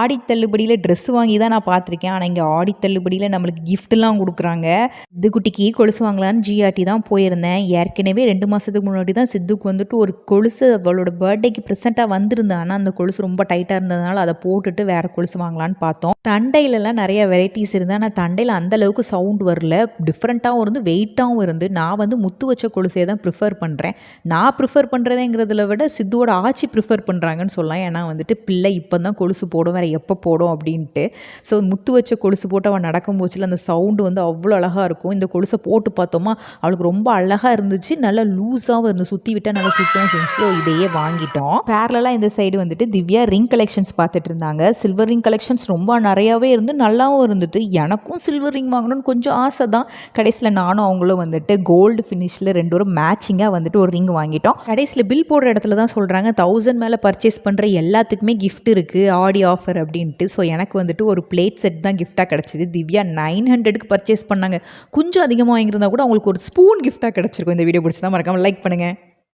ஆடி தள்ளுபடியில் dress வாங்கி தான் நான் பார்த்துருக்கேன். ஆனால் இங்கே ஆடி தள்ளுபடியில் நம்மளுக்கு கிஃப்ட்லாம் கொடுக்குறாங்க. சித்துக்குட்டிக்கு கொலுசு வாங்கலான்னு ஜிஆர்டி தான் போயிருந்தேன். ஏற்கனவே 2 மாதத்துக்கு முன்னாடி தான் சித்துக்கு வந்துட்டு ஒரு கொலுசு அவளோட பர்த்டேக்கு ப்ரெசென்ட்டாக வந்திருந்தேன். ஆனால் அந்த கொலுசு ரொம்ப டைட்டாக இருந்ததுனால அதை போட்டுட்டு வேறு கொலுசு வாங்கலான்னு பார்த்தோம். தண்டையிலலாம் நிறைய வெரைட்டிஸ் இருந்தது. ஆனால் தண்டையில் அந்தளவுக்கு சவுண்ட் வரல. டிஃப்ரெண்ட்டாகவும் இருந்து வெயிட்டாகவும் இருந்து நான் வந்து முத்து வச்ச கொலுசே தான் ப்ரிஃபர் பண்ணுறேன். நான் ப்ரிஃபர் பண்ணுறதேங்கிறதுல விட சித்துவோட ஆச்சி ப்ரிஃபர் பண்ணுறாங்கன்னு சொல்லலாம். ஏன்னா வந்துட்டு பிள்ளை இப்போ தான் கொலுசு போடும், எப்போ போடும் அப்படின்ட்டு. ஸோ முத்து வச்ச கொலுசு போட்டு அவள் நடக்கும் போச்சுல அந்த சவுண்டு வந்து அவ்வளோ அழகாக இருக்கும். இந்த கொலுசை போட்டு பார்த்தோமா அவளுக்கு ரொம்ப அழகாக இருந்துச்சு. நல்லா லூஸாகவும் இருந்து சுற்றி விட்டால் நல்லா சுத்தவும் செஞ்சு. ஸோ இதையே வாங்கிட்டோம். பேரலாக இந்த சைடு வந்துட்டு திவ்யா ரிங் கலெக்ஷன்ஸ் பார்த்துட்டு இருந்தாங்க. சில்வர் ரிங் கலெக்ஷன்ஸ் ரொம்ப நிறையாவே இருந்து நல்லாவும் இருந்துட்டு எனக்கும் சில்வர் ரிங் வாங்கணும்னு கொஞ்சம் ஆசை தான். கடைசியில் நானும் அவங்களும் வந்துட்டு கோல்டு ஃபினிஷில் 2 பேரும் மேட்சிங்காக வந்துட்டு ஒரு ரிங் வாங்கிட்டோம். கடைசியில் பில் போடுற இடத்துல தான் சொல்கிறாங்க 1000 மேலே பர்ச்சேஸ் பண்ணுற எல்லாத்துக்குமே கிஃப்ட் இருக்குது ஆடி ஆஃபர் அப்படின்ட்டு. ஸோ எனக்கு வந்துட்டு ஒரு பிளேட் செட் தான் கிஃப்டாக கிடச்சிது. திவ்யா 900க்கு பர்ச்சேஸ் பண்ணாங்க. கொஞ்சம் அதிகமாக வாங்கியிருந்தா கூட அவங்களுக்கு ஒரு ஸ்பூன் கிஃப்டாக கிடச்சிருக்கும். இந்த வீடியோ பிடிச்சினா மறக்காமல் லைக் பண்ணுங்கள்.